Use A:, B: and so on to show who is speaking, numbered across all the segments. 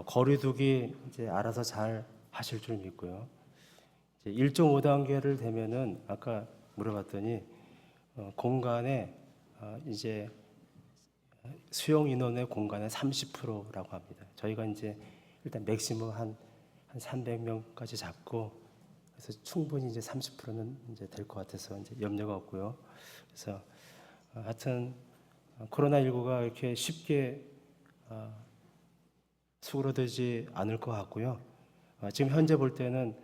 A: 거리두기 이제 알아서 잘 하실 줄 믿고요. 이제 1.5단계를 되면은 아까 물어봤더니 공간에 이제 수용 인원의 공간의 30%라고 합니다. 저희가 이제 일단 맥시멈 한 300명까지 잡고 그래서 충분히 이제 30%는 이제 될 것 같아서 이제 염려가 없고요. 그래서 하여튼 코로나19가 이렇게 쉽게 수그러들지 않을 것 같고요. 지금 현재 볼 때는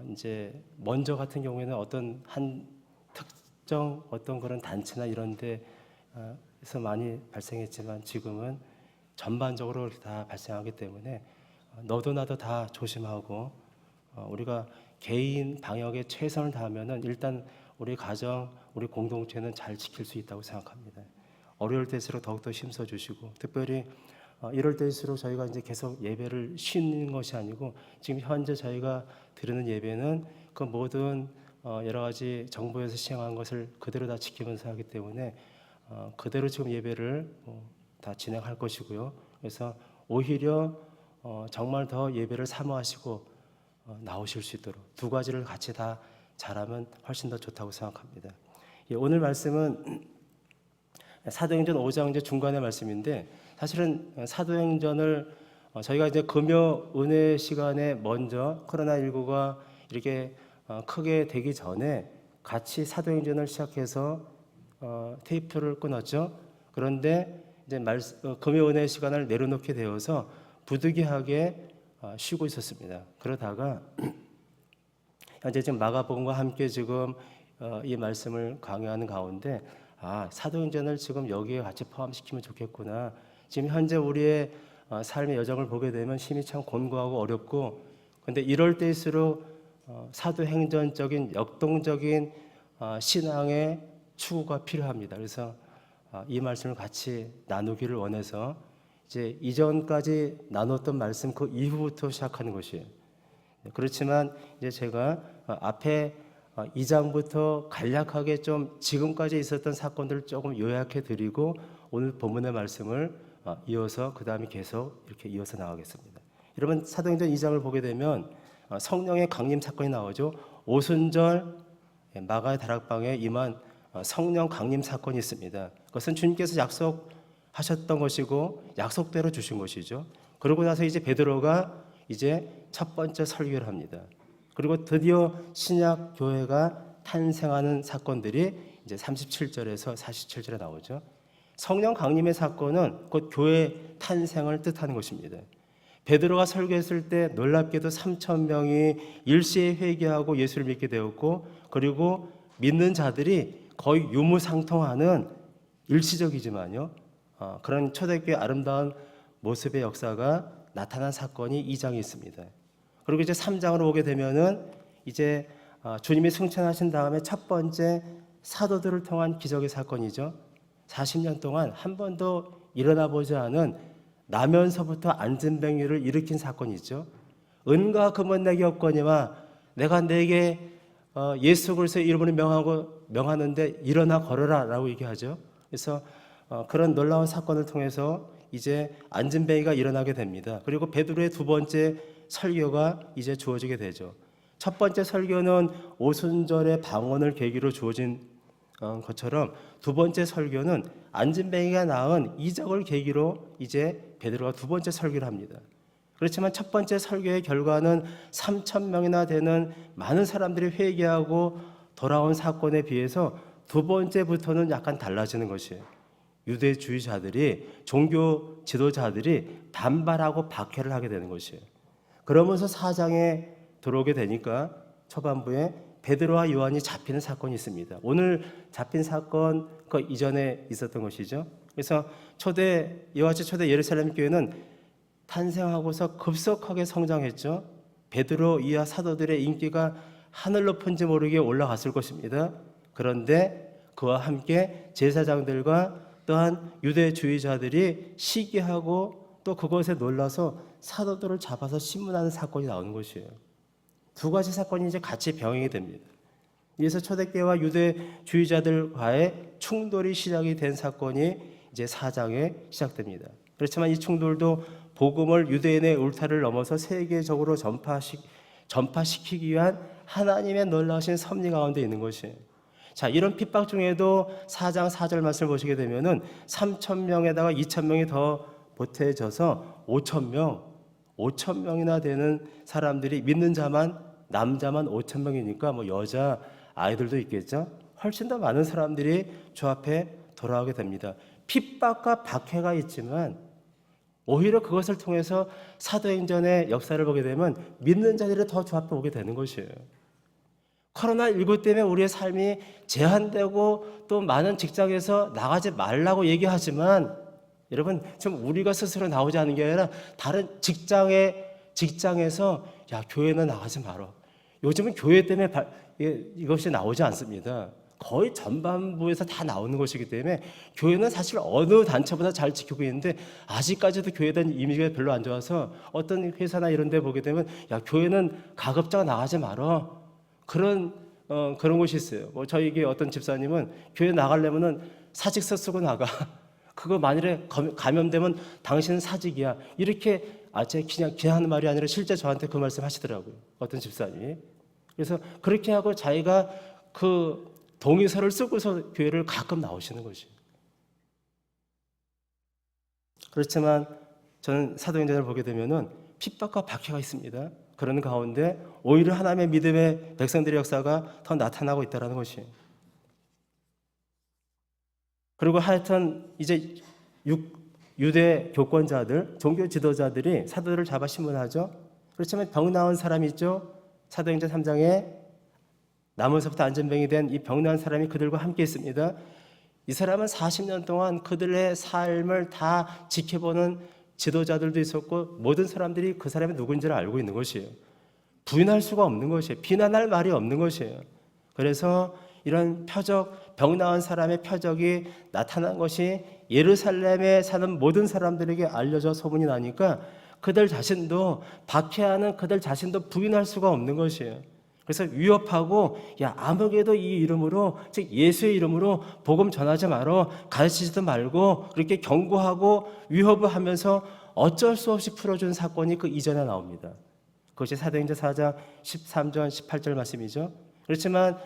A: 이제 먼저 같은 경우에는 어떤 한 특정 어떤 그런 단체나 이런 데서 많이 발생했지만 지금은 전반적으로 다 발생하기 때문에 너도 나도 다 조심하고 우리가 개인 방역에 최선을 다하면은 일단 우리 가정, 우리 공동체는 잘 지킬 수 있다고 생각합니다. 어려울 때일수록 더욱더 힘써 주시고 특별히 이럴 때일수록 저희가 이제 계속 예배를 쉬는 것이 아니고 지금 현재 저희가 드리는 예배는 그 모든 여러 가지 정부에서 시행한 것을 그대로 다 지키면서 하기 때문에 그대로 지금 예배를 다 진행할 것이고요. 그래서 오히려 정말 더 예배를 사모하시고 나오실 수 있도록 두 가지를 같이 다 잘하면 훨씬 더 좋다고 생각합니다. 오늘 말씀은 사도행전 5장 이제 중간의 말씀인데 사실은 사도행전을 저희가 이제 금요 은혜 시간에 먼저 코로나19가 이렇게 크게 되기 전에 같이 사도행전을 시작해서 테이프를 끊었죠. 그런데 이제 금요 은혜 시간을 내려놓게 되어서 부득이하게 쉬고 있었습니다. 그러다가 현재 지금 마가복음과 함께 지금 이 말씀을 강요하는 가운데 사도행전을 지금 여기에 같이 포함시키면 좋겠구나. 지금 현재 우리의 삶의 여정을 보게 되면 심히 참 곤고하고 어렵고 근데 이럴 때일수록 사도행전적인 역동적인 신앙의 추구가 필요합니다. 그래서 이 말씀을 같이 나누기를 원해서 이제 이전까지 나눴던 말씀 그 이후부터 시작하는 것이에요. 그렇지만 이제 제가 앞에 2장부터 간략하게 좀 지금까지 있었던 사건들을 조금 요약해 드리고 오늘 본문의 말씀을 이어서 그 다음에 계속 이렇게 이어서 나가겠습니다. 여러분 사도행전 2장을 보게 되면 성령의 강림 사건이 나오죠. 오순절 마가의 다락방에 임한 성령 강림 사건이 있습니다. 그것은 주님께서 약속하셨던 것이고 약속대로 주신 것이죠. 그러고 나서 이제 베드로가 이제 첫 번째 설교를 합니다. 그리고 드디어 신약 교회가 탄생하는 사건들이 이제 37절에서 47절에 나오죠. 성령 강림의 사건은 곧 교회 탄생을 뜻하는 것입니다. 베드로가 설교했을 때 놀랍게도 3,000명이 일시에 회개하고 예수를 믿게 되었고 그리고 믿는 자들이 거의 유무상통하는 일시적이지만요. 그런 초대교회 아름다운 모습의 역사가 나타난 사건이 2장에 있습니다. 그리고 이제 3장으로 오게 되면은 이제 주님이 승천하신 다음에 첫 번째 사도들을 통한 기적의 사건이죠. 40년 동안 한 번도 일어나 보지 않은 나면서부터 안진뱅이를 일으킨 사건이죠. 은과 금은 내게 없거니와 내가 내게 예수 그리스도의 이름으로 명하는데 일어나 걸어라 라고 얘기하죠. 그래서 그런 놀라운 사건을 통해서 이제 안진뱅이가 일어나게 됩니다. 그리고 베드로의 두 번째 설교가 이제 주어지게 되죠. 첫 번째 설교는 오순절의 방언을 계기로 주어진 것처럼 두 번째 설교는 안진뱅이가 낳은 이적을 계기로 이제 베드로가 두 번째 설교를 합니다. 그렇지만 첫 번째 설교의 결과는 3,000명이나 되는 많은 사람들이 회개하고 돌아온 사건에 비해서 두 번째부터는 약간 달라지는 것이에요. 유대주의자들이 종교 지도자들이 반발하고 박해를 하게 되는 것이에요. 그러면서 4장에 들어오게 되니까 초반부에 베드로와 요한이 잡히는 사건이 있습니다. 오늘 잡힌 사건 그 이전에 있었던 것이죠. 그래서 이와 같이 초대 예루살렘 교회는 탄생하고서 급속하게 성장했죠. 베드로 이하 사도들의 인기가 하늘 높은지 모르게 올라갔을 것입니다. 그런데 그와 함께 제사장들과 또한 유대주의자들이 시기하고 또 그것에 놀라서 사도들을 잡아서 신문하는 사건이 나오는 것이에요. 두 가지 사건이 이제 같이 병행이 됩니다. 그래서 초대교회와 유대주의자들과의 충돌이 시작이 된 사건이 이제 4장에 시작됩니다. 그렇지만 이 충돌도 복음을 유대인의 울타리를 넘어서 세계적으로 전파시키기 위한 하나님의 놀라우신 섭리 가운데 있는 것이에요. 자, 이런 핍박 중에도 4장 4절 말씀을 보시게 되면은 3,000명에다가 2,000명이 더 보태져서 5,000명이나 되는 사람들이 믿는 자만 남자만 5,000명이니까 뭐 여자 아이들도 있겠죠. 훨씬 더 많은 사람들이 주 앞에 돌아오게 됩니다. 핍박과 박해가 있지만 오히려 그것을 통해서 사도행전의 역사를 보게 되면 믿는 자들이 더 주 앞에 오게 되는 것이에요. 코로나19 때문에 우리의 삶이 제한되고 또 많은 직장에서 나가지 말라고 얘기하지만 여러분 좀 우리가 스스로 나오지 않는 게 아니라 다른 직장에서 야 교회는 나가지 마라. 요즘은 교회 때문에 이것이 나오지 않습니다. 거의 전반부에서 다 나오는 것이기 때문에 교회는 사실 어느 단체보다 잘 지키고 있는데 아직까지도 교회에 대한 이미지가 별로 안 좋아서 어떤 회사나 이런 데 보게 되면 야 교회는 가급적 나가지 마라. 그런 곳이 있어요. 뭐 저에게 어떤 집사님은 교회 나가려면은 사직서 쓰고 나가. 그거 만일에 감염되면 당신은 사직이야. 이렇게 제가 그냥 하는 말이 아니라 실제 저한테 그 말씀 하시더라고요. 어떤 집사님이. 그래서 그렇게 하고 자기가 그 동의서를 쓰고서 교회를 가끔 나오시는 것이에요. 그렇지만 저는 사도행전을 보게 되면은 핍박과 박해가 있습니다. 그런 가운데 오히려 하나님의 믿음의 백성들의 역사가 더 나타나고 있다는 것이에요. 그리고 하여튼 이제 유대 교권자들, 종교 지도자들이 사도들을 잡아 신문하죠. 그렇지만 병 나은 사람이 있죠. 사도행전 3장에 나무에서부터 안전병이 된 이 병 나은 사람이 그들과 함께 있습니다. 이 사람은 40년 동안 그들의 삶을 다 지켜보는 지도자들도 있었고 모든 사람들이 그 사람이 누군지를 알고 있는 것이에요. 부인할 수가 없는 것이에요. 비난할 말이 없는 것이에요. 그래서 이런 병 나은 사람의 표적이 나타난 것이 예루살렘에 사는 모든 사람들에게 알려져 소문이 나니까 그들 자신도 박해하는 그들 자신도 부인할 수가 없는 것이에요. 그래서 위협하고 야 아무개도 이 이름으로 즉 예수의 이름으로 복음 전하지 말어 가르치지도 말고 그렇게 경고하고 위협을 하면서 어쩔 수 없이 풀어준 사건이 그 이전에 나옵니다. 그것이 사도행전 4장 13절 18절 말씀이죠. 그렇지만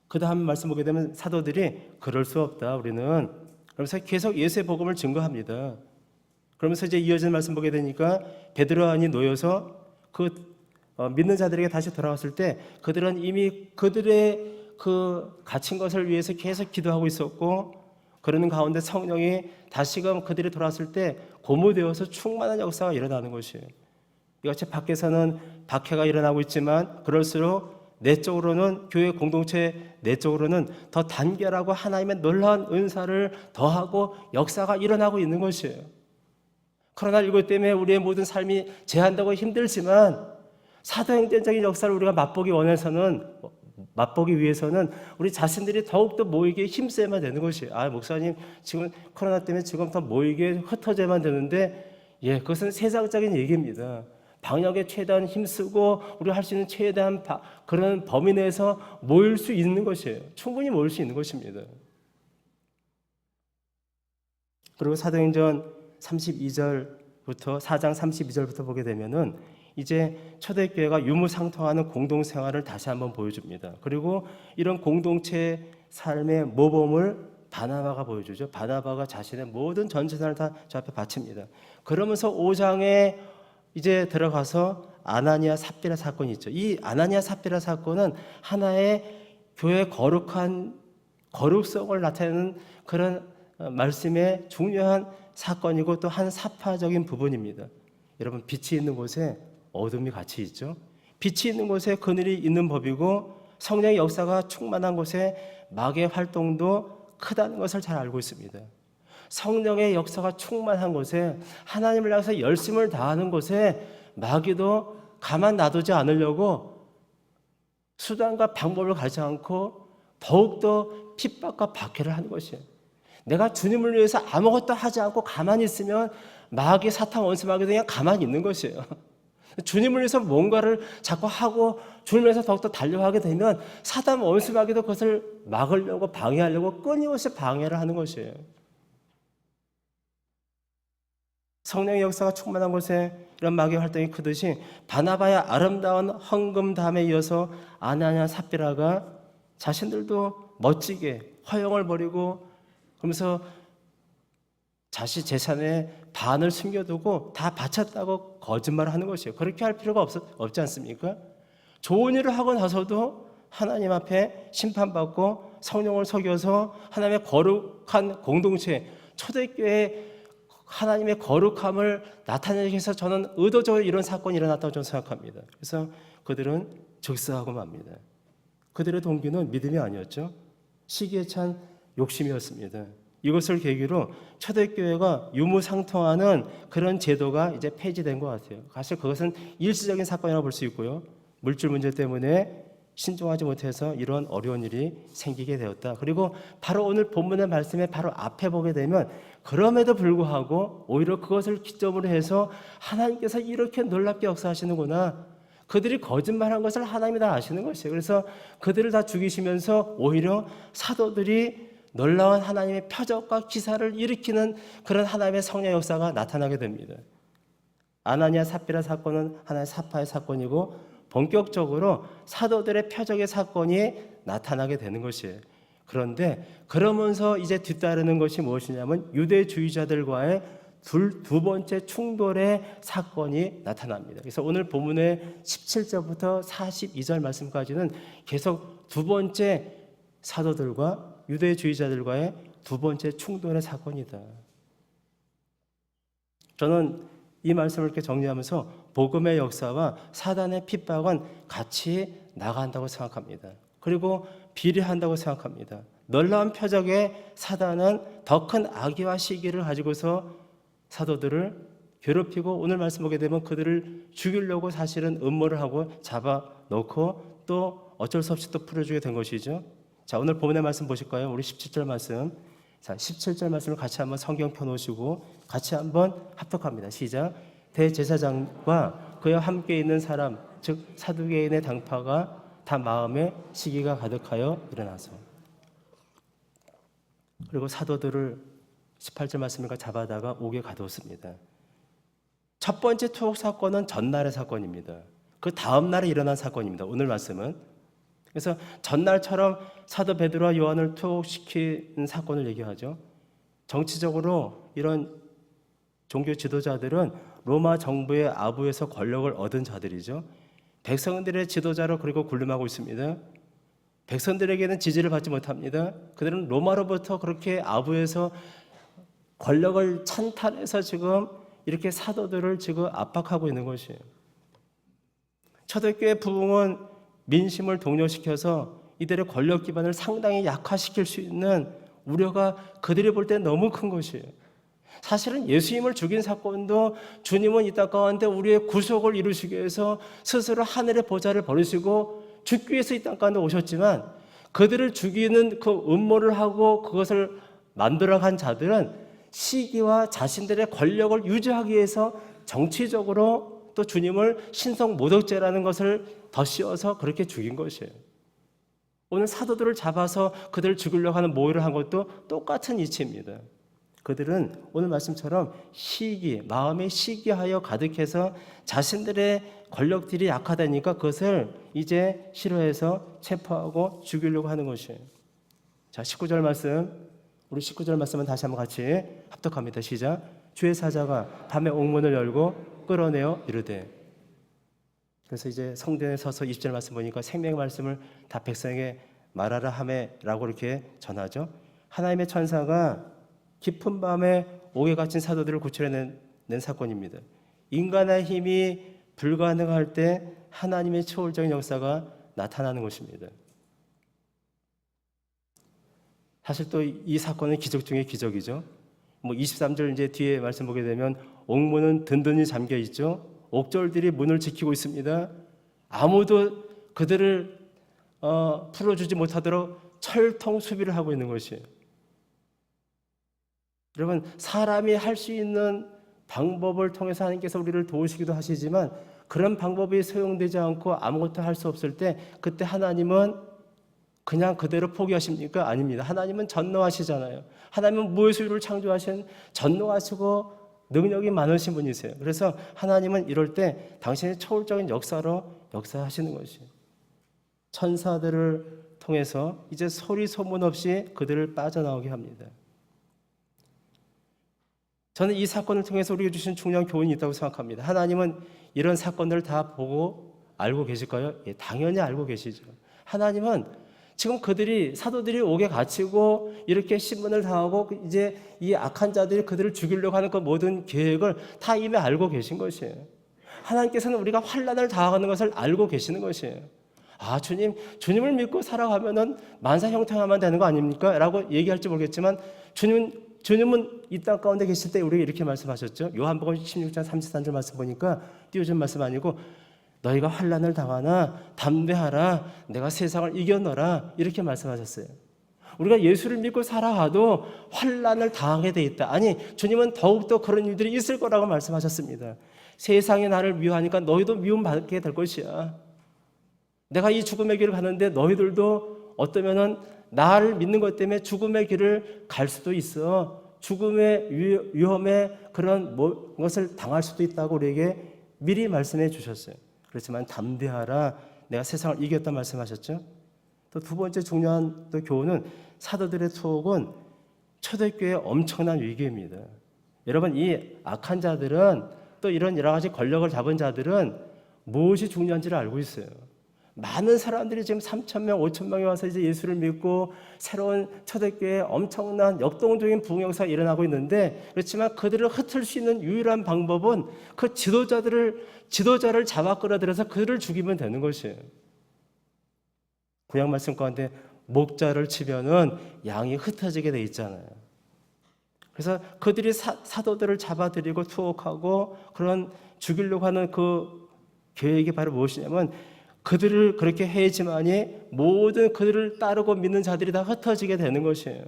A: 그 다음 말씀 보게 되면 사도들이 그럴 수 없다 우리는 그러면서 계속 예수의 복음을 증거합니다. 그러면서 이제 이어지는 말씀 보게 되니까 베드로 안이 놓여서 믿는 자들에게 다시 돌아왔을 때 그들은 이미 그들의 그 갇힌 것을 위해서 계속 기도하고 있었고 그러는 가운데 성령이 다시금 그들이 돌아왔을 때 고무되어서 충만한 역사가 일어나는 것이에요. 이같이 밖에서는 박해가 일어나고 있지만 그럴수록 내적으로는 교회 공동체 내적으로는 더 단결하고 하나님의 놀라운 은사를 더하고 역사가 일어나고 있는 것이에요. 코로나19 때문에 우리의 모든 삶이 제한되고 힘들지만 사도행전적인 역사를 우리가 맛보기 위해서는 우리 자신들이 더욱더 모이게 힘써야만 되는 것이에요. 목사님 지금 코로나 때문에 지금 더 모이게 흩어져야만 되는데 그것은 세상적인 얘기입니다. 방역에 최대한 힘쓰고 우리가 할 수 있는 최대한 그런 범위 내에서 모일 수 있는 것이에요. 충분히 모일 수 있는 것입니다. 그리고 사도행전 32절부터 4장 32절부터 보게 되면은 이제 초대교회가 유무상통하는 공동생활을 다시 한번 보여줍니다. 그리고 이런 공동체 삶의 모범을 바나바가 보여주죠. 바나바가 자신의 모든 전 재산을 다 저 앞에 바칩니다. 그러면서 5장에 이제 들어가서 아나니아 삽비라 사건이 있죠. 이 아나니아 삽비라 사건은 하나의 교회의 거룩성을 나타내는 그런 말씀의 중요한 사건이고 또 한 사파적인 부분입니다. 여러분 빛이 있는 곳에 어둠이 같이 있죠. 빛이 있는 곳에 그늘이 있는 법이고 성령의 역사가 충만한 곳에 마귀의 활동도 크다는 것을 잘 알고 있습니다. 성령의 역사가 충만한 곳에 하나님을 향해서 열심을 다하는 곳에 마귀도 가만 놔두지 않으려고 수단과 방법을 가리지 않고 더욱더 핍박과 박해를 하는 것이에요. 내가 주님을 위해서 아무것도 하지 않고 가만히 있으면 마귀 사탄 원수 마귀도 그냥 가만히 있는 것이에요. 주님을 위해서 뭔가를 자꾸 하고 주님을 위해서 더욱더 달려가게 되면 사단 원수 마귀도 그것을 막으려고 방해하려고 끊임없이 방해를 하는 것이에요. 성령의 역사가 충만한 곳에 이런 마귀의 활동이 크듯이 바나바의 아름다운 헌금 다음에 이어서 아나니아 삽비라가 자신들도 멋지게 허영을 버리고 그러면서 자신 재산의 반을 숨겨두고 다 바쳤다고 거짓말을 하는 것이에요. 그렇게 할 필요가 없지 않습니까? 좋은 일을 하고 나서도 하나님 앞에 심판받고 성령을 속여서 하나님의 거룩한 공동체, 초대교회 하나님의 거룩함을 나타내기 위해서 저는 의도적으로 이런 사건이 일어났다고 저는 생각합니다. 그래서 그들은 즉사하고 맙니다. 그들의 동기는 믿음이 아니었죠. 시기에 찬 욕심이었습니다. 이것을 계기로 초대교회가 유무상통하는 그런 제도가 이제 폐지된 것 같아요. 사실 그것은 일시적인 사건이라고 볼 수 있고요. 물질 문제 때문에 신중하지 못해서 이런 어려운 일이 생기게 되었다. 그리고 바로 오늘 본문의 말씀에 바로 앞에 보게 되면 그럼에도 불구하고 오히려 그것을 기점으로 해서 하나님께서 이렇게 놀랍게 역사하시는구나. 그들이 거짓말한 것을 하나님이 다 아시는 것이에요. 그래서 그들을 다 죽이시면서 오히려 사도들이 놀라운 하나님의 표적과 기사를 일으키는 그런 하나님의 성령 역사가 나타나게 됩니다. 아나니아 삽비라 사건은 하나의 사파의 사건이고 본격적으로 사도들의 표적의 사건이 나타나게 되는 것이에요. 그런데 그러면서 이제 뒤따르는 것이 무엇이냐면 유대주의자들과의 두 번째 충돌의 사건이 나타납니다. 그래서 오늘 본문의 17절부터 42절 말씀까지는 계속 두 번째 사도들과 유대주의자들과의 두 번째 충돌의 사건이다. 저는 이 말씀을 이렇게 정리하면서 복음의 역사와 사단의 핍박은 같이 나간다고 생각합니다. 그리고 비례한다고 생각합니다. 놀라운 표적의 사단은 더 큰 악의와 시기를 가지고서 사도들을 괴롭히고 오늘 말씀 보게 되면 그들을 죽이려고 사실은 음모를 하고 잡아놓고 또 어쩔 수 없이 또 풀어주게 된 것이죠. 자, 오늘 본문의 말씀 보실까요? 우리 17절 말씀. 자, 17절 말씀을 같이 한번 성경 펴놓으시고 같이 한번 합독합니다. 시작. 대제사장과 그와 함께 있는 사람, 즉 사두개인의 당파가 다 마음에 시기가 가득하여 일어나서 그리고 사도들을 18절 말씀과 잡아다가 옥에 가두었습니다. 첫 번째 투옥 사건은 전날의 사건입니다. 그 다음 날에 일어난 사건입니다. 오늘 말씀은. 그래서 전날처럼 사도 베드로와 요한을 투옥시킨 사건을 얘기하죠. 정치적으로 이런 종교 지도자들은 로마 정부의 아부에서 권력을 얻은 자들이죠. 백성들의 지도자로 그리고 군림하고 있습니다. 백성들에게는 지지를 받지 못합니다. 그들은 로마로부터 그렇게 아부에서 권력을 찬탈해서 지금 이렇게 사도들을 지금 압박하고 있는 것이에요. 초대교회 부흥은 민심을 동요시켜서 이들의 권력 기반을 상당히 약화시킬 수 있는 우려가 그들이 볼 때 너무 큰 것이에요. 사실은 예수님을 죽인 사건도 주님은 이 땅 가운데 우리의 구속을 이루시기 위해서 스스로 하늘의 보좌를 버리시고 죽기 위해서 이 땅 가운데 오셨지만 그들을 죽이는 그 음모를 하고 그것을 만들어간 자들은 시기와 자신들의 권력을 유지하기 위해서 정치적으로 또 주님을 신성 모독죄라는 것을 더 씌워서 그렇게 죽인 것이에요. 오늘 사도들을 잡아서 그들을 죽이려고 하는 모의를 한 것도 똑같은 이치입니다. 그들은 오늘 말씀처럼 시기, 마음에 시기하여 가득해서 자신들의 권력들이 약하다니까 그것을 이제 싫어해서 체포하고 죽이려고 하는 것이에요. 자, 19절 말씀. 우리 19절 말씀은 다시 한번 같이 합독합니다. 시작. 주의 사자가 밤에 옥문을 열고 끌어내어 이르되. 그래서 이제 성전에 서서 20절 말씀 보니까 생명의 말씀을 다 백성에게 말하라 하매라고 이렇게 전하죠. 하나님의 천사가 깊은 밤에 옥에 갇힌 사도들을 구출해낸 사건입니다. 인간의 힘이 불가능할 때 하나님의 초월적인 역사가 나타나는 것입니다. 사실 또 이 사건은 기적 중에 기적이죠. 23절 이제 뒤에 말씀 보게 되면 옥문은 든든히 잠겨 있죠. 옥졸들이 문을 지키고 있습니다. 아무도 그들을 풀어주지 못하도록 철통 수비를 하고 있는 것이에요. 여러분, 사람이 할 수 있는 방법을 통해서 하나님께서 우리를 도우시기도 하시지만 그런 방법이 소용되지 않고 아무것도 할 수 없을 때 그때 하나님은 그냥 그대로 포기하십니까? 아닙니다. 하나님은 전능하시잖아요. 하나님은 무의 수유를 창조하신 전능하시고 능력이 많으신 분이세요. 그래서 하나님은 이럴 때 당신의 초월적인 역사로 역사하시는 것이에요. 천사들을 통해서 이제 소리 소문 없이 그들을 빠져나오게 합니다. 저는 이 사건을 통해서 우리에게 주신 중요한 교훈이 있다고 생각합니다. 하나님은 이런 사건들을 다 보고 알고 계실까요? 예, 당연히 알고 계시죠. 하나님은 지금 그들이 사도들이 옥에 갇히고 이렇게 신문을 당하고 이제 이 악한 자들이 그들을 죽이려고 하는 그 모든 계획을 다 이미 알고 계신 것이에요. 하나님께서는 우리가 환난을 당하는 것을 알고 계시는 것이에요. 아, 주님을 믿고 살아가면은 만사 형통하면 되는 거 아닙니까? 라고 얘기할지 모르겠지만 주님은 이 땅 가운데 계실 때 우리에게 이렇게 말씀하셨죠. 요한복음 16장 33절 말씀 보니까 띄워준 말씀 아니고 너희가 환난을 당하나 담대하라 내가 세상을 이겨노라 이렇게 말씀하셨어요. 우리가 예수를 믿고 살아가도 환난을 당하게 돼 있다. 아니, 주님은 더욱더 그런 일들이 있을 거라고 말씀하셨습니다. 세상이 나를 미워하니까 너희도 미움받게 될 것이야. 내가 이 죽음의 길을 가는데 너희들도 어떠면은 나를 믿는 것 때문에 죽음의 길을 갈 수도 있어. 죽음의 위험에 그런 것을 당할 수도 있다고 우리에게 미리 말씀해 주셨어요. 그렇지만 담대하라 내가 세상을 이겼다 말씀하셨죠. 또 두 번째 중요한 또 교훈은 사도들의 투옥은 초대교회의 엄청난 위기입니다. 여러분, 이 악한 자들은 또 이런 여러 가지 권력을 잡은 자들은 무엇이 중요한지를 알고 있어요. 많은 사람들이 지금 3,000명, 5,000명이 와서 이제 예수를 믿고 새로운 초대교회에 엄청난 역동적인 부흥영사가 일어나고 있는데, 그렇지만 그들을 흩을 수 있는 유일한 방법은 그 지도자를 잡아 끌어들여서 그들을 죽이면 되는 것이에요. 구약 말씀 가운데 목자를 치면은 양이 흩어지게 돼 있잖아요. 그래서 그들이 사도들을 잡아들이고 투옥하고 그런 죽이려고 하는 그 계획이 바로 무엇이냐면 그들을 그렇게 해야지만이 모든 그들을 따르고 믿는 자들이 다 흩어지게 되는 것이에요.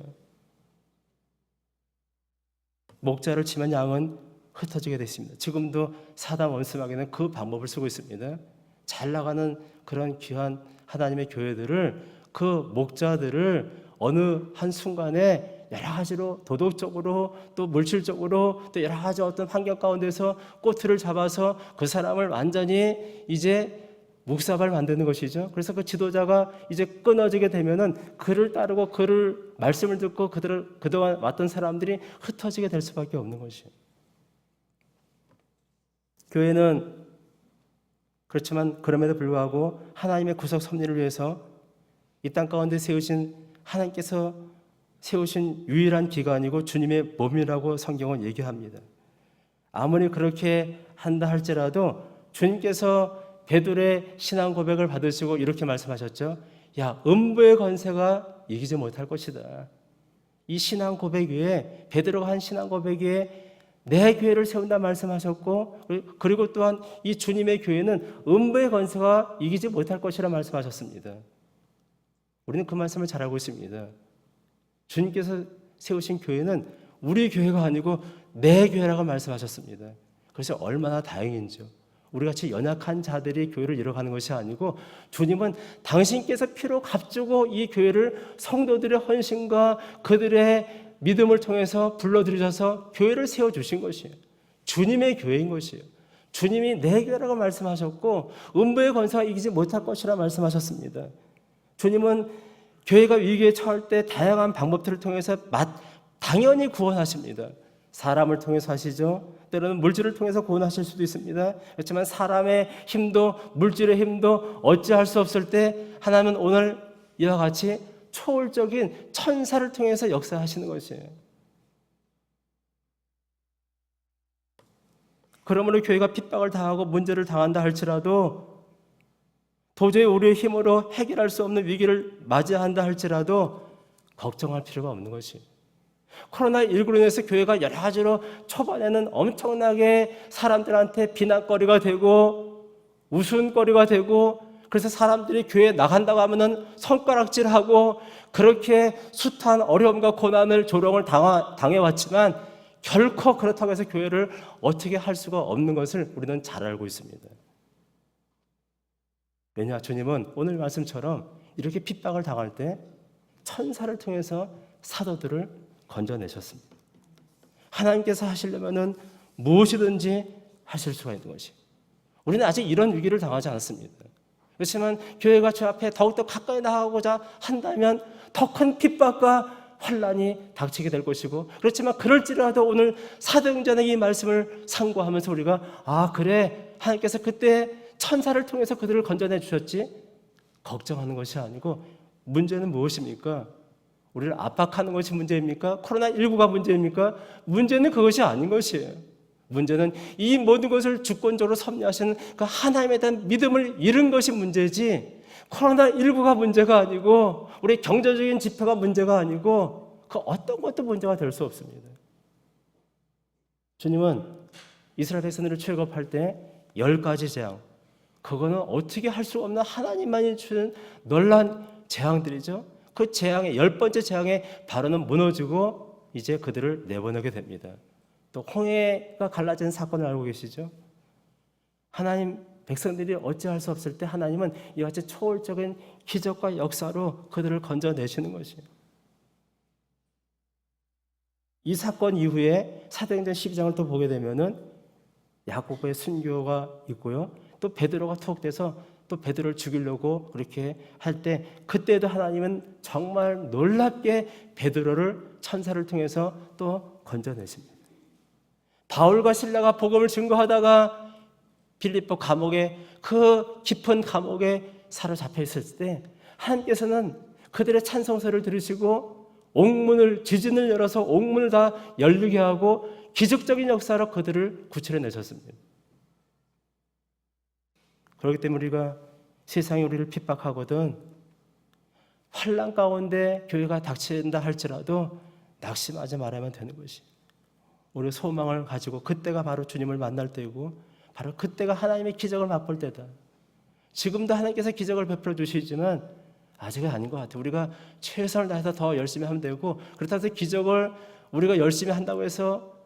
A: 목자를 치면 양은 흩어지게 됐습니다. 지금도 사단 원수마귀는 그 방법을 쓰고 있습니다. 잘 나가는 그런 귀한 하나님의 교회들을 그 목자들을 어느 한 순간에 여러 가지로 도덕적으로 또 물질적으로 또 여러 가지 어떤 환경 가운데서 꼬투를 잡아서 그 사람을 완전히 이제 묵사발 만드는 것이죠. 그래서 그 지도자가 이제 끊어지게 되면은 그를 따르고 그를 말씀을 듣고 그동안 왔던 사람들이 흩어지게 될 수밖에 없는 것이에요. 교회는 그렇지만 그럼에도 불구하고 하나님의 구속 섭리를 위해서 이 땅 가운데 하나님께서 세우신 유일한 기관이고 주님의 몸이라고 성경은 얘기합니다. 아무리 그렇게 한다 할지라도 주님께서 베드로의 신앙 고백을 받으시고 이렇게 말씀하셨죠. 야, 음부의 권세가 이기지 못할 것이다. 이 신앙 고백 위에 베드로가 한 신앙 고백 위에 내 교회를 세운다 말씀하셨고, 그리고 또한 이 주님의 교회는 음부의 권세가 이기지 못할 것이라 말씀하셨습니다. 우리는 그 말씀을 잘 알고 있습니다. 주님께서 세우신 교회는 우리 교회가 아니고 내 교회라고 말씀하셨습니다. 그래서 얼마나 다행인지요. 우리같이 연약한 자들이 교회를 이뤄가는 것이 아니고 주님은 당신께서 피로 값주고 이 교회를 성도들의 헌신과 그들의 믿음을 통해서 불러들이셔서 교회를 세워주신 것이에요. 주님의 교회인 것이에요. 주님이 내 교회라고 말씀하셨고 음부의 권세가 이기지 못할 것이라 말씀하셨습니다. 주님은 교회가 위기에 처할 때 다양한 방법들을 통해서 당연히 구원하십니다. 사람을 통해서 하시죠. 때로는 물질을 통해서 구원하실 수도 있습니다. 그렇지만 사람의 힘도 물질의 힘도 어찌할 수 없을 때 하나님은 오늘 이와 같이 초월적인 천사를 통해서 역사하시는 것이에요. 그러므로 교회가 핍박을 당하고 문제를 당한다 할지라도 도저히 우리의 힘으로 해결할 수 없는 위기를 맞이한다 할지라도 걱정할 필요가 없는 것이에요. 코로나19로 인해서 교회가 여러 가지로 초반에는 엄청나게 사람들한테 비난거리가 되고 웃음거리가 되고 그래서 사람들이 교회에 나간다고 하면은 손가락질하고 그렇게 숱한 어려움과 고난을 조롱을 당해왔지만 결코 그렇다고 해서 교회를 어떻게 할 수가 없는 것을 우리는 잘 알고 있습니다. 왜냐? 주님은 오늘 말씀처럼 이렇게 핍박을 당할 때 천사를 통해서 사도들을 건져내셨습니다. 하나님께서 하시려면은 무엇이든지 하실 수가 있는 것이. 우리는 아직 이런 위기를 당하지 않았습니다. 그렇지만 교회가 주 앞에 더욱더 가까이 나가고자 한다면 더 큰 핍박과 환란이 닥치게 될 것이고, 그렇지만 그럴지라도 오늘 사도행전의 이 말씀을 상고하면서 우리가 그래, 하나님께서 그때 천사를 통해서 그들을 건져내 주셨지, 걱정하는 것이 아니고 문제는 무엇입니까? 우리를 압박하는 것이 문제입니까? 코로나19가 문제입니까? 문제는 그것이 아닌 것이에요. 문제는 이 모든 것을 주권적으로 섭리하시는 그 하나님에 대한 믿음을 잃은 것이 문제지, 코로나19가 문제가 아니고 우리 경제적인 지표가 문제가 아니고 그 어떤 것도 문제가 될 수 없습니다. 주님은 이스라엘 백성들을 취급할 때 10가지 재앙, 그거는 어떻게 할 수 없는 하나님만이 주는 놀라운 재앙들이죠. 그 재앙의 10번째 재앙의 바로는 무너지고 이제 그들을 내보내게 됩니다. 또 홍해가 갈라진 사건을 알고 계시죠? 하나님 백성들이 어찌할 수 없을 때 하나님은 이같이 초월적인 기적과 역사로 그들을 건져내시는 것이에요. 이 사건 이후에 사도행전 12장을 또 보게 되면은 야고보의 순교가 있고요. 또 베드로가 투옥돼서 또 베드로를 죽이려고 그렇게 할 때, 그때도 하나님은 정말 놀랍게 베드로를 천사를 통해서 또 건져내십니다. 바울과 실라가 복음을 증거하다가 빌립보 감옥에, 그 깊은 감옥에 사로잡혀 있을 때 하나님께서는 그들의 찬송소를 들으시고 옥문을, 지진을 열어서 옥문을 다 열리게 하고 기적적인 역사로 그들을 구출해 내셨습니다. 그렇기 때문에 우리가 세상이 우리를 핍박하거든 환난 가운데 교회가 닥친다 할지라도 낙심하지 말아야만 되는 것이, 우리 소망을 가지고 그때가 바로 주님을 만날 때이고 바로 그때가 하나님의 기적을 맛볼 때다. 지금도 하나님께서 기적을 베풀어 주시지만 아직은 아닌 것 같아요. 우리가 최선을 다해서 더 열심히 하면 되고, 그렇다고 해서 기적을 우리가 열심히 한다고 해서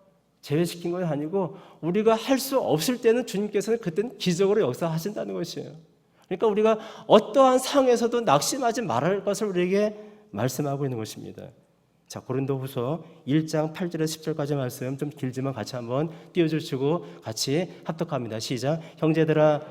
A: 제외시킨 건 아니고, 우리가 할 수 없을 때는 주님께서는 그때는 기적으로 역사하신다는 것이에요. 그러니까 우리가 어떠한 상황에서도 낙심하지 말아야 할 것을 우리에게 말씀하고 있는 것입니다. 자, 고린도후서 1장 8절에서 10절까지 말씀 좀 길지만 같이 한번 띄워주시고 같이 합독합니다. 시작. 형제들아,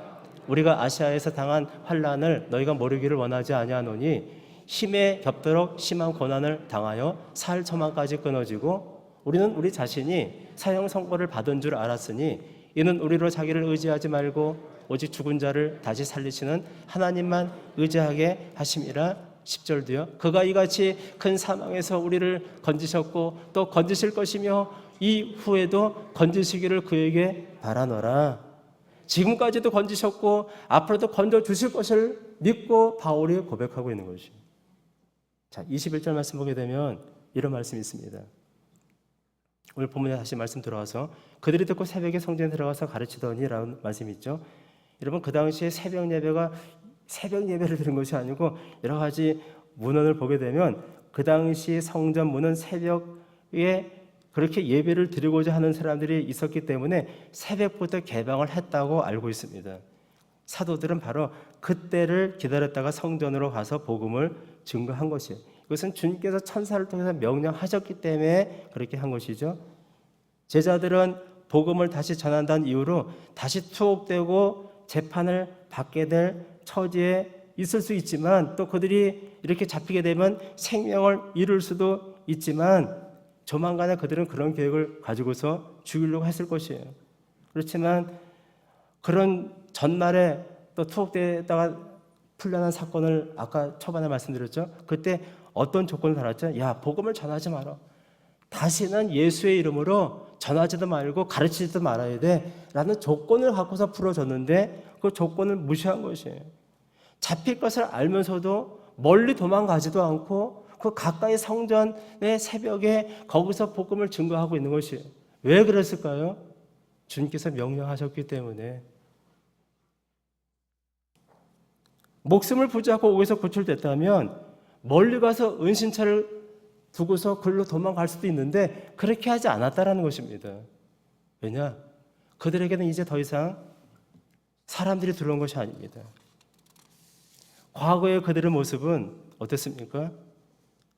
A: 우리가 아시아에서 당한 환난을 너희가 모르기를 원하지 아니하노니 힘에 겹도록 심한 고난을 당하여 살 처망까지 끊어지고, 우리는 우리 자신이 사형 선고를 받은 줄 알았으니 이는 우리로 자기를 의지하지 말고 오직 죽은 자를 다시 살리시는 하나님만 의지하게 하심이라. 10절도요. 그가 이같이 큰 사망에서 우리를 건지셨고 또 건지실 것이며 이후에도 건지시기를 그에게 바라노라. 지금까지도 건지셨고 앞으로도 건져주실 것을 믿고 바울이 고백하고 있는 것이죠. 자, 21절 말씀 보게 되면 이런 말씀이 있습니다. 오늘 본문에 다시 말씀 들어와서 그들이 듣고 새벽에 성전에 들어가서 가르치더니 라는 말씀이 있죠. 여러분, 그 당시에 새벽 예배가 새벽 예배를 드린 것이 아니고 여러 가지 문헌을 보게 되면 그 당시 성전 문은 새벽에 그렇게 예배를 드리고자 하는 사람들이 있었기 때문에 새벽부터 개방을 했다고 알고 있습니다. 사도들은 바로 그때를 기다렸다가 성전으로 가서 복음을 증거한 것이에요. 이것은 주님께서 천사를 통해서 명령하셨기 때문에 그렇게 한 것이죠. 제자들은 복음을 다시 전한다는 이유로 다시 투옥되고 재판을 받게 될 처지에 있을 수 있지만, 또 그들이 이렇게 잡히게 되면 생명을 잃을 수도 있지만 조만간에 그들은 그런 계획을 가지고서 죽이려고 했을 것이에요. 그렇지만 그런 전날에 또 투옥되다가 풀려난 사건을 아까 초반에 말씀드렸죠. 그때 어떤 조건을 달았죠? 야, 복음을 전하지 마라. 다시는 예수의 이름으로 전하지도 말고 가르치지도 말아야 돼 라는 조건을 갖고서 풀어줬는데 그 조건을 무시한 것이에요. 잡힐 것을 알면서도 멀리 도망가지도 않고 그 가까이 성전의 새벽에 거기서 복음을 증거하고 있는 것이에요. 왜 그랬을까요? 주님께서 명령하셨기 때문에. 목숨을 부지하고 거기서 구출됐다면 멀리 가서 은신처를 두고서 글로 도망갈 수도 있는데 그렇게 하지 않았다라는 것입니다. 왜냐? 그들에게는 이제 더 이상 사람들이 들어온 것이 아닙니다. 과거의 그들의 모습은 어땠습니까?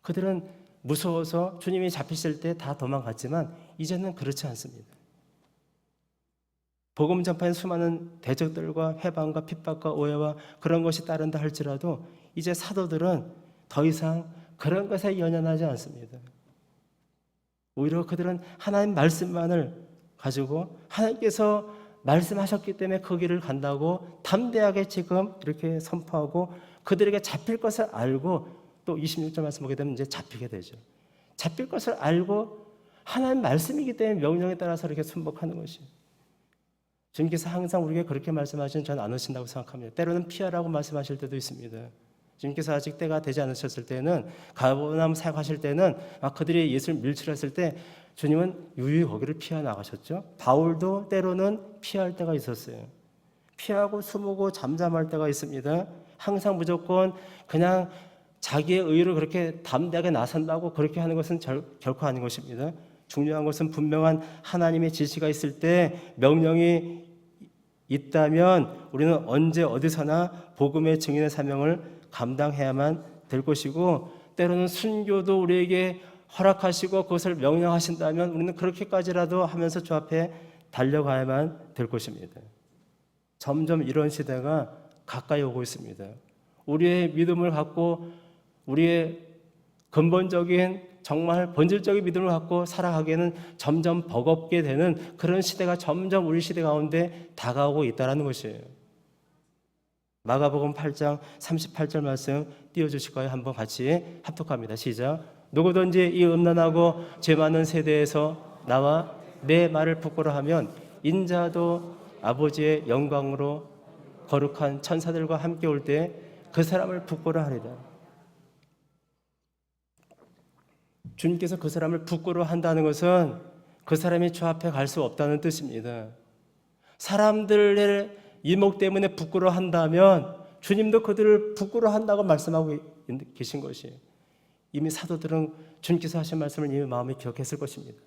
A: 그들은 무서워서 주님이 잡히실 때 다 도망갔지만 이제는 그렇지 않습니다. 복음 전파에 수많은 대적들과 해방과 핍박과 오해와 그런 것이 따른다 할지라도 이제 사도들은 더 이상 그런 것에 연연하지 않습니다. 오히려 그들은 하나님 말씀만을 가지고 하나님께서 말씀하셨기 때문에 그 길을 간다고 담대하게 지금 이렇게 선포하고 그들에게 잡힐 것을 알고 또 26절 말씀 보게 되면 이제 잡히게 되죠. 잡힐 것을 알고 하나님 말씀이기 때문에 명령에 따라서 이렇게 순복하는 것이에요. 주님께서 항상 우리에게 그렇게 말씀하시는 전 않으신다고 생각합니다. 때로는 피하라고 말씀하실 때도 있습니다. 주님께서 아직 때가 되지 않으셨을 때는 가버나움 사역하실 때는 그들이 예수를 밀치렸을 때 주님은 유유히 거기를 피해 나가셨죠. 바울도 때로는 피할 때가 있었어요. 피하고 숨고 잠잠할 때가 있습니다. 항상 무조건 그냥 자기의 의로 그렇게 담대하게 나선다고 그렇게 하는 것은 결코 아닌 것입니다. 중요한 것은 분명한 하나님의 지시가 있을 때 명령이 있다면 우리는 언제 어디서나 복음의 증인의 사명을 감당해야만 될 것이고 때로는 순교도 우리에게 허락하시고 그것을 명령하신다면 우리는 그렇게까지라도 하면서 주 앞에 달려가야만 될 것입니다. 점점 이런 시대가 가까이 오고 있습니다. 우리의 믿음을 갖고 우리의 근본적인 정말 본질적인 믿음을 갖고 살아가기에는 점점 버겁게 되는 그런 시대가 점점 우리 시대 가운데 다가오고 있다는 것이에요. 마가복음 8장 38절 말씀 띄워주실까요? 한번 같이 합독합니다. 시작. 누구든지 이 음란하고 죄 많은 세대에서 나와 내 말을 부끄러워하면 인자도 아버지의 영광으로 거룩한 천사들과 함께 올 때 그 사람을 부끄러워하리라. 주님께서 그 사람을 부끄러워한다는 것은 그 사람이 주 앞에 갈 수 없다는 뜻입니다. 사람들의 이목 때문에 부끄러워한다면 주님도 그들을 부끄러워한다고 말씀하고 계신 것이에요. 이미 사도들은 주님께서 하신 말씀을 이미 마음에 기억했을 것입니다.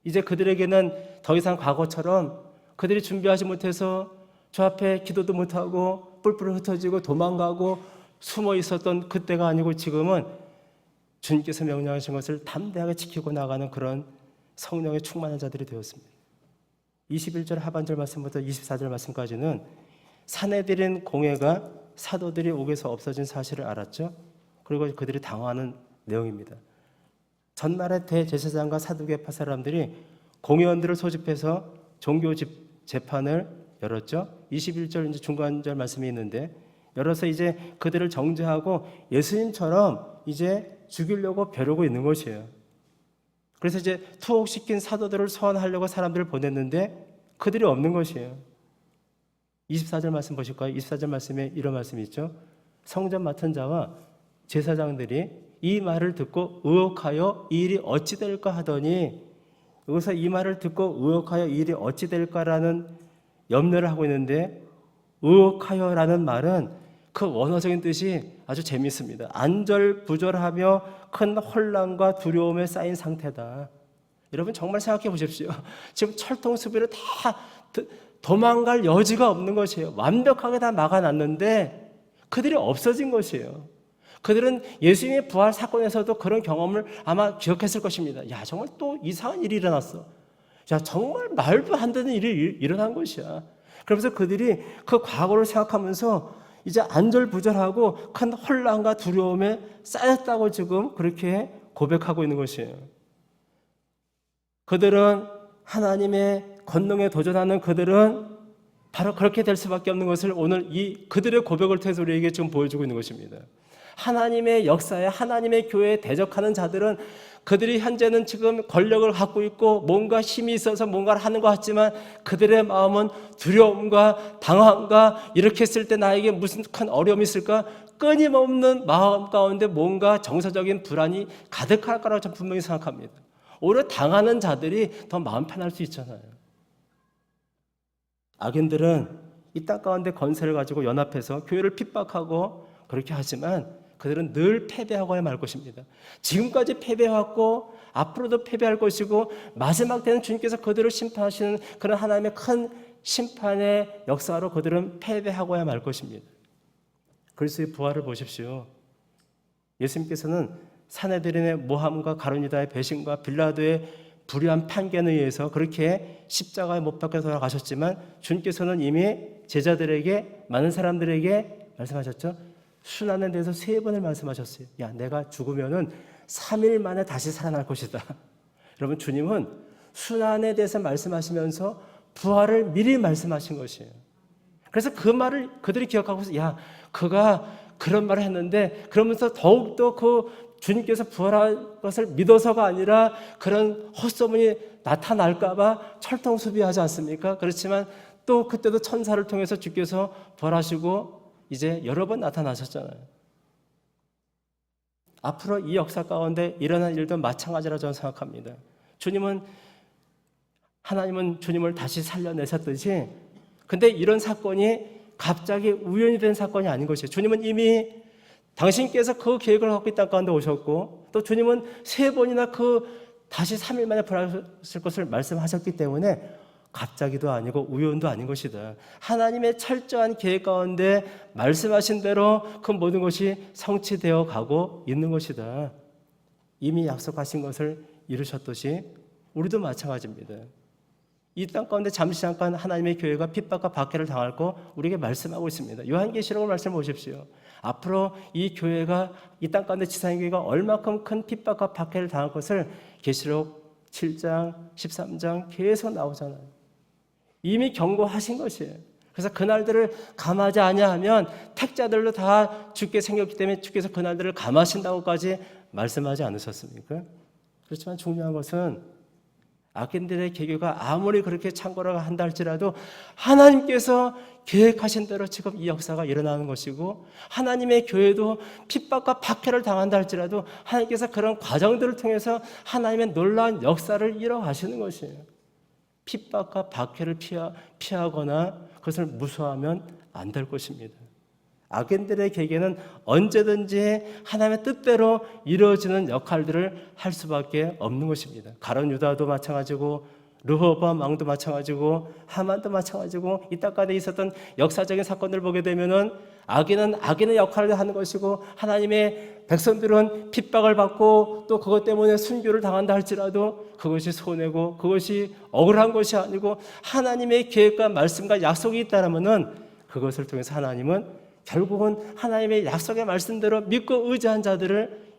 A: 이제 그들에게는 더 이상 과거처럼 그들이 준비하지 못해서 주 앞에 기도도 못하고 뿔뿔 흩어지고 도망가고 숨어 있었던 그때가 아니고 지금은 주님께서 명령하신 것을 담대하게 지키고 나가는 그런 성령의 충만한 자들이 되었습니다. 21절 하반절 말씀부터 24절 말씀까지는 사내들인 공회가 사도들이 옥에서 없어진 사실을 알았죠. 그리고 그들이 당황하는 내용입니다. 전날에 대제사장과 사두개파 사람들이 공회원들을 소집해서 종교 재판을 열었죠. 21절 이제 중간절 말씀이 있는데 열어서 이제 그들을 정죄하고 예수님처럼 이제 죽이려고 벼르고 있는 것이에요. 그래서 이제 투옥시킨 사도들을 소환하려고 사람들을 보냈는데 그들이 없는 것이에요. 24절 말씀 보실까요? 24절 말씀에 이런 말씀이 있죠. 성전 맡은 자와 제사장들이 이 말을 듣고 의혹하여 이 일이 어찌 될까 하더니 여기서 이 말을 듣고 의혹하여 이 일이 어찌 될까라는 염려를 하고 있는데 의혹하여라는 말은 그 원어적인 뜻이 아주 재미있습니다. 안절부절하며 큰 혼란과 두려움에 쌓인 상태다. 여러분 정말 생각해 보십시오. 지금 철통 수비를 다 도망갈 여지가 없는 것이에요. 완벽하게 다 막아놨는데 그들이 없어진 것이에요. 그들은 예수님의 부활 사건에서도 그런 경험을 아마 기억했을 것입니다. 야, 정말 또 이상한 일이 일어났어. 야, 정말 말도 안 되는 일이 일어난 것이야. 그러면서 그들이 그 과거를 생각하면서 이제 안절부절하고 큰 혼란과 두려움에 쌓였다고 지금 그렇게 고백하고 있는 것이에요. 그들은 하나님의 권능에 도전하는 그들은 바로 그렇게 될 수밖에 없는 것을 오늘 이 그들의 고백을 통해서 우리에게 지금 보여주고 있는 것입니다. 하나님의 역사에 하나님의 교회에 대적하는 자들은 그들이 현재는 지금 권력을 갖고 있고 뭔가 힘이 있어서 뭔가를 하는 것 같지만 그들의 마음은 두려움과 당황과 이렇게 했을 때 나에게 무슨 큰 어려움이 있을까? 끊임없는 마음 가운데 뭔가 정서적인 불안이 가득할 거라고 저는 분명히 생각합니다. 오히려 당하는 자들이 더 마음 편할 수 있잖아요. 악인들은 이 땅 가운데 권세를 가지고 연합해서 교회를 핍박하고 그렇게 하지만 그들은 늘 패배하고야 말 것입니다. 지금까지 패배해왔고 앞으로도 패배할 것이고 마지막 때는 주님께서 그들을 심판하시는 그런 하나님의 큰 심판의 역사로 그들은 패배하고야 말 것입니다. 그리스도의 부활을 보십시오. 예수님께서는 사내들인의 모함과 가룟유다의 배신과 빌라도의 불의한 판결에 의해서 그렇게 십자가에 못 박혀 돌아가셨지만 주님께서는 이미 제자들에게, 많은 사람들에게 말씀하셨죠. 순환에 대해서 3번을 말씀하셨어요. 야, 내가 죽으면은 3일 만에 다시 살아날 것이다. 여러분, 주님은 순환에 대해서 말씀하시면서 부활을 미리 말씀하신 것이에요. 그래서 그 말을 그들이 기억하고서, 야, 그가 그런 말을 했는데, 그러면서 더욱더 그 주님께서 부활할 것을 믿어서가 아니라 그런 헛소문이 나타날까봐 철통수비하지 않습니까? 그렇지만 또 그때도 천사를 통해서 주께서 부활하시고 이제 여러 번 나타나셨잖아요. 앞으로 이 역사 가운데 일어날 일도 마찬가지라 저는 생각합니다. 하나님은 주님을 다시 살려내셨듯이, 근데 이런 사건이 갑자기 우연히 된 사건이 아닌 것이에요. 주님은 이미 당신께서 그 계획을 갖고 이 땅 가운데 오셨고, 또 주님은 3번이나 다시 3일 만에 부활하실 것을 말씀하셨기 때문에 갑자기도 아니고 우연도 아닌 것이다. 하나님의 철저한 계획 가운데 말씀하신 대로 그 모든 것이 성취되어 가고 있는 것이다. 이미 약속하신 것을 이루셨듯이 우리도 마찬가지입니다. 이 땅 가운데 잠시 잠깐 하나님의 교회가 핍박과 박해를 당할 거 우리에게 말씀하고 있습니다. 요한계시록을 말씀해 보십시오. 앞으로 이 교회가, 이 땅 가운데 지상의 교회가 얼마큼 큰 핍박과 박해를 당할 것을 계시록 7장, 13장 계속 나오잖아요. 이미 경고하신 것이에요. 그래서 그날들을 감하지 아니하면 택자들로 다 죽게 생겼기 때문에 주께서 그날들을 감하신다고까지 말씀하지 않으셨습니까? 그렇지만 중요한 것은 악인들의 계교가 아무리 그렇게 창고라고 한다 할지라도 하나님께서 계획하신 대로 지금 이 역사가 일어나는 것이고, 하나님의 교회도 핍박과 박해를 당한다 할지라도 하나님께서 그런 과정들을 통해서 하나님의 놀라운 역사를 이뤄가시는 것이에요. 핍박과 박해를 피하거나 그것을 무서워하면 안 될 것입니다. 악인들의 계획에는 언제든지 하나님의 뜻대로 이루어지는 역할들을 할 수밖에 없는 것입니다. 가룟 유다도 마찬가지고, 르호보암 왕도 마찬가지고, 하만도 마찬가지고, 이 땅 가운데 있었던 역사적인 사건들을 보게 되면은 악인은 악인의 역할을 하는 것이고, 하나님의 백성들은 핍박을 받고 또 그것 때문에 순교를 당한다 할지라도 그것이 손해고 그것이 억울한 것이 아니고 하나님의 계획과 말씀과 약속이 있다면은 그것을 통해서 하나님은 결국은 하나님의 약속의 말씀대로 믿고 의지한 자들을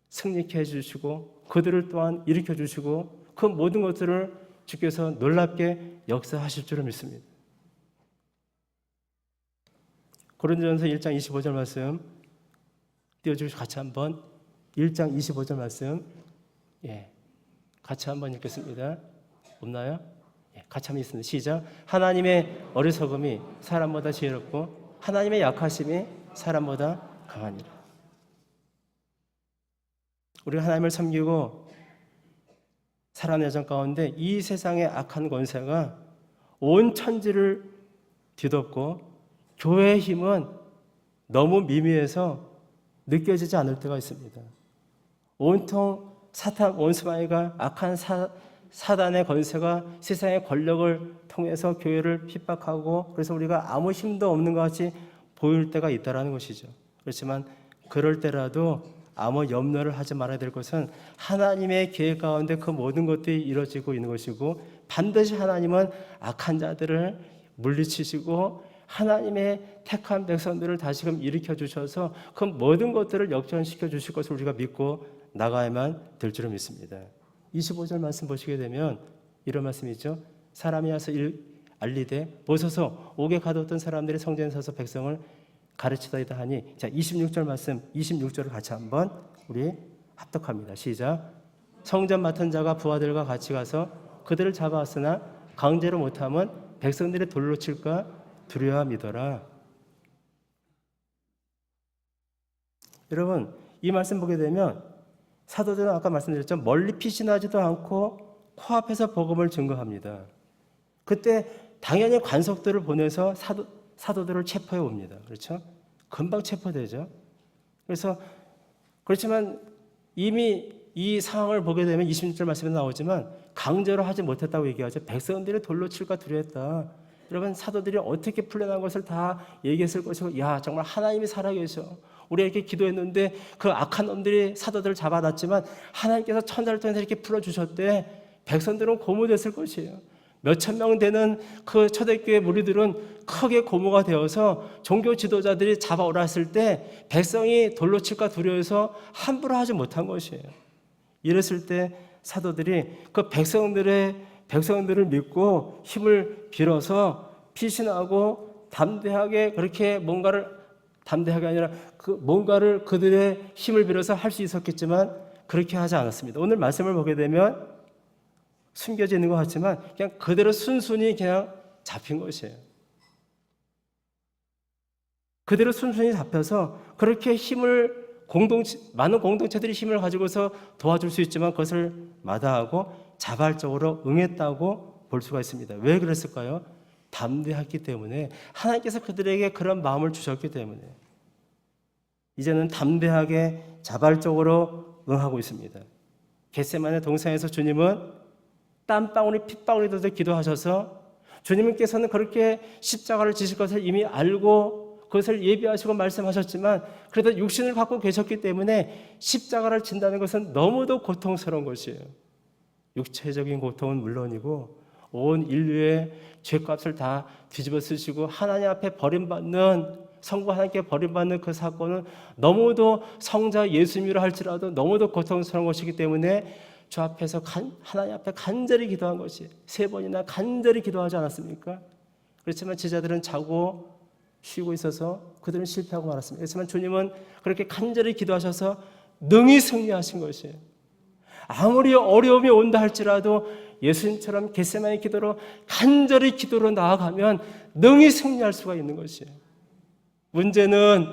A: 승리케 해주시고 그들을 또한 일으켜 주시고 그 모든 것들을 주께서 놀랍게 역사하실 줄을 믿습니다. 고린도전서 1장 25절 말씀 띄워주시고 같이 한번 1장 25절 말씀 같이 한번 읽겠습니다. 없나요? 같이 한번 읽습니다. 시작. 하나님의 어리석음이 사람보다 지혜롭고 하나님의 약하심이 사람보다 강하니라. 우리가 하나님을 섬기고 살아가는 여정 가운데 이 세상의 악한 권세가 온 천지를 뒤덮고 교회의 힘은 너무 미미해서 느껴지지 않을 때가 있습니다. 온통 사탄 원수마귀가 악한 사단의 권세가 세상의 권력을 통해서 교회를 핍박하고 그래서 우리가 아무 힘도 없는 것 같이 보일 때가 있다는 것이죠. 그렇지만 그럴 때라도 아무 염려를 하지 말아야 될 것은 하나님의 계획 가운데 그 모든 것들이 이루어지고 있는 것이고 반드시 하나님은 악한 자들을 물리치시고 하나님의 택한 백성들을 다시금 일으켜 주셔서 그 모든 것들을 역전시켜 주실 것을 우리가 믿고 나가야만 될 줄을 믿습니다. 25절 말씀 보시게 되면 이런 말씀이죠. 사람이 와서 알리되 보소서 옥에 가뒀던 사람들이 성전에 서서 백성을 가르치다이다 하니, 자 26절 말씀 26절을 같이 한번 우리 합독합니다. 시작. 성전 맡은 자가 부하들과 같이 가서 그들을 잡아왔으나 강제로 못하면 백성들이 돌로 칠까 두려워함이더라. 여러분 이 말씀 보게 되면 사도들은 아까 말씀드렸죠. 멀리 피신하지도 않고 코앞에서 복음을 증거합니다. 그때 당연히 관속들을 보내서 사도들을 체포해 옵니다. 그렇죠? 금방 체포되죠. 그렇지만 이미 이 상황을 보게 되면 26절 말씀에 나오지만 강제로 하지 못했다고 얘기하죠. 백성들이 돌로 칠까 두려웠다. 여러분 사도들이 어떻게 풀려난 것을 다 얘기했을 것이고, 야 정말 하나님이 살아계셔. 우리가 이렇게 기도했는데 그 악한 놈들이 사도들을 잡아놨지만 하나님께서 천사를 통해서 이렇게 풀어주셨대. 백성들은 고무됐을 것이에요. 몇천 명 되는 그 초대교회 무리들은 크게 고무가 되어서 종교 지도자들이 잡아올랐을 때 백성이 돌로 칠까 두려워해서 함부로 하지 못한 것이에요. 이랬을 때 사도들이 그 백성들을 믿고 힘을 빌어서 피신하고 담대하게 그렇게 담대하게 아니라 뭔가를 그들의 힘을 빌어서 할 수 있었겠지만 그렇게 하지 않았습니다. 오늘 말씀을 보게 되면 숨겨져 있는 것 같지만 그냥 그대로 순순히 그냥 잡힌 것이에요. 그대로 순순히 잡혀서 그렇게 많은 공동체들이 힘을 가지고서 도와줄 수 있지만 그것을 마다하고 자발적으로 응했다고 볼 수가 있습니다. 왜 그랬을까요? 담대했기 때문에, 하나님께서 그들에게 그런 마음을 주셨기 때문에 이제는 담대하게 자발적으로 응하고 있습니다. 겟세마네 동산에서 주님은 땀방울이 핏방울이 되도록 기도하셔서 주님께서는 그렇게 십자가를 지실 것을 이미 알고 그것을 예비하시고 말씀하셨지만 그래도 육신을 갖고 계셨기 때문에 십자가를 진다는 것은 너무도 고통스러운 것이에요. 육체적인 고통은 물론이고 온 인류의 죄값을 다 뒤집어 쓰시고 하나님 앞에 버림받는, 성부 하나님께 버림받는 그 사건은 너무도 성자 예수님이라 할지라도 너무도 고통스러운 것이기 때문에 주 앞에서 하나님 앞에 간절히 기도한 것이 3번이나 간절히 기도하지 않았습니까? 그렇지만 제자들은 자고 쉬고 있어서 그들은 실패하고 말았습니다. 그렇지만 주님은 그렇게 간절히 기도하셔서 능히 승리하신 것이에요. 아무리 어려움이 온다 할지라도 예수님처럼 겟세마네 기도로 간절히 기도로 나아가면 능히 승리할 수가 있는 것이에요. 문제는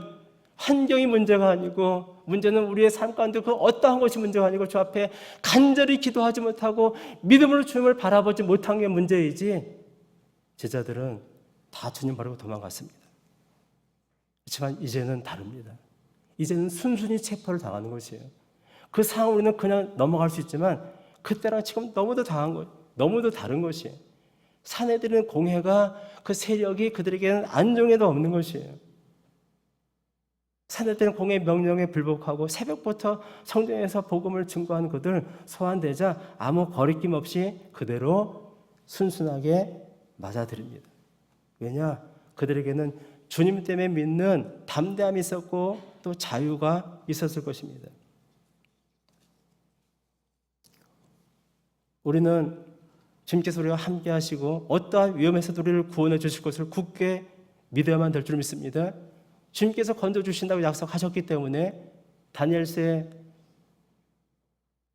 A: 환경이 문제가 아니고 문제는 우리의 삶 가운데 그 어떠한 것이 문제가 아니고 주 앞에 간절히 기도하지 못하고 믿음으로 주님을 바라보지 못한 게 문제이지 제자들은 다 주님 버리고 도망갔습니다. 그렇지만 이제는 다릅니다. 이제는 순순히 체포를 당하는 것이에요. 그 상황 우리는 그냥 넘어갈 수 있지만 그때랑 지금 너무도 다른 것이에요. 사내들은 공회가 그 세력이 그들에게는 안정에도 없는 것이에요. 사내들은 공의 명령에 불복하고 새벽부터 성전에서 복음을 증거하는 그들 소환되자 아무 거리낌 없이 그대로 순순하게 맞아들입니다. 왜냐? 그들에게는 주님 때문에 믿는 담대함이 있었고 또 자유가 있었을 것입니다. 우리는 주님께서 우리와 함께 하시고 어떠한 위험에서도 우리를 구원해 주실 것을 굳게 믿어야만 될 줄 믿습니다. 주님께서 건져주신다고 약속하셨기 때문에 다니엘서에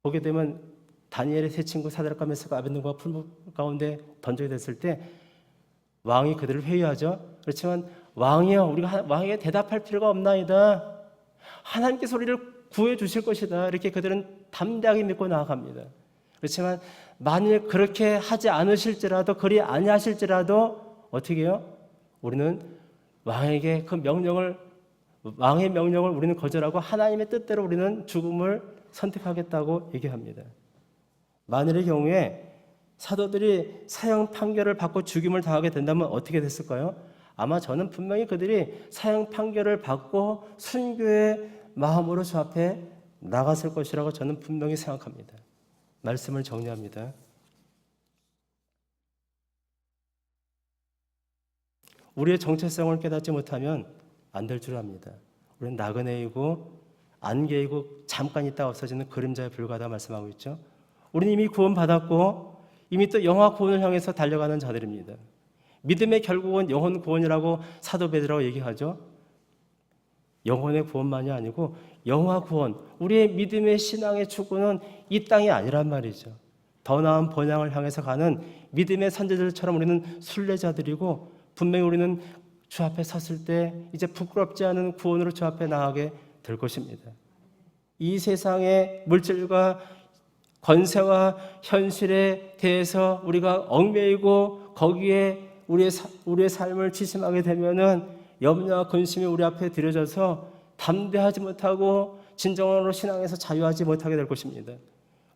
A: 보게 되면 다니엘의 세 친구 사드락과 메삭과 아벳느고가 풀무 가운데 던져야 됐을 때 왕이 그들을 회유하죠. 그렇지만 왕이여, 우리가 왕에게 대답할 필요가 없나이다. 하나님께서 우리를 구해 주실 것이다. 이렇게 그들은 담대하게 믿고 나아갑니다. 그렇지만 만일 그렇게 하지 않으실지라도, 그리 아니하실지라도 어떻게 해요? 우리는 왕의 명령을 우리는 거절하고 하나님의 뜻대로 우리는 죽음을 선택하겠다고 얘기합니다. 만일의 경우에 사도들이 사형 판결을 받고 죽임을 당하게 된다면 어떻게 됐을까요? 아마 저는 분명히 그들이 사형 판결을 받고 순교의 마음으로 저 앞에 나갔을 것이라고 저는 분명히 생각합니다. 말씀을 정리합니다. 우리의 정체성을 깨닫지 못하면 안 될 줄 압니다. 우리는 나그네이고 안개이고 잠깐 있다 없어지는 그림자에 불과하다 말씀하고 있죠. 우리는 이미 구원받았고 이미 또 영화 구원을 향해서 달려가는 자들입니다. 믿음의 결국은 영혼 구원이라고 사도 베드로가 얘기하죠. 영혼의 구원만이 아니고 영화 구원, 우리의 믿음의 신앙의 추구는 이 땅이 아니란 말이죠. 더 나은 번향을 향해서 가는 믿음의 선제들처럼 우리는 순례자들이고 분명히 우리는 주 앞에 섰을 때 이제 부끄럽지 않은 구원으로 주 앞에 나가게 될 것입니다. 이 세상의 물질과 권세와 현실에 대해서 우리가 얽매이고 거기에 우리의 삶을 치심하게 되면은 염려와 근심이 우리 앞에 들여져서 담대하지 못하고 진정으로 신앙에서 자유하지 못하게 될 것입니다.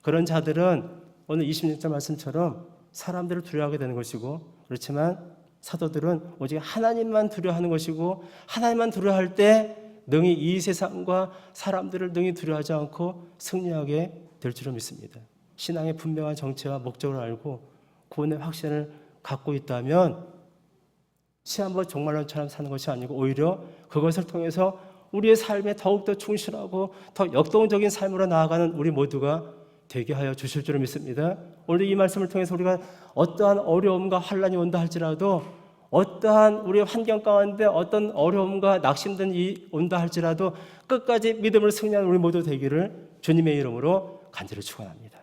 A: 그런 자들은 오늘 26절 말씀처럼 사람들을 두려워하게 되는 것이고, 그렇지만 사도들은 오직 하나님만 두려워하는 것이고 하나님만 두려워할 때 능히 이 세상과 사람들을 능히 두려워하지 않고 승리하게 될 줄을 믿습니다. 신앙의 분명한 정체와 목적을 알고 구원의 확신을 갖고 있다면 시한번 종말론처럼 사는 것이 아니고 오히려 그것을 통해서 우리의 삶에 더욱더 충실하고 더 역동적인 삶으로 나아가는 우리 모두가 되게 하여 주실 줄 믿습니다. 오늘 이 말씀을 통해서 우리가 어떠한 어려움과 환난이 온다 할지라도, 어떠한 우리의 환경 가운데 어떤 어려움과 낙심들이 온다 할지라도 끝까지 믿음을 승리하는 우리 모두 되기를 주님의 이름으로 간절히 축원합니다.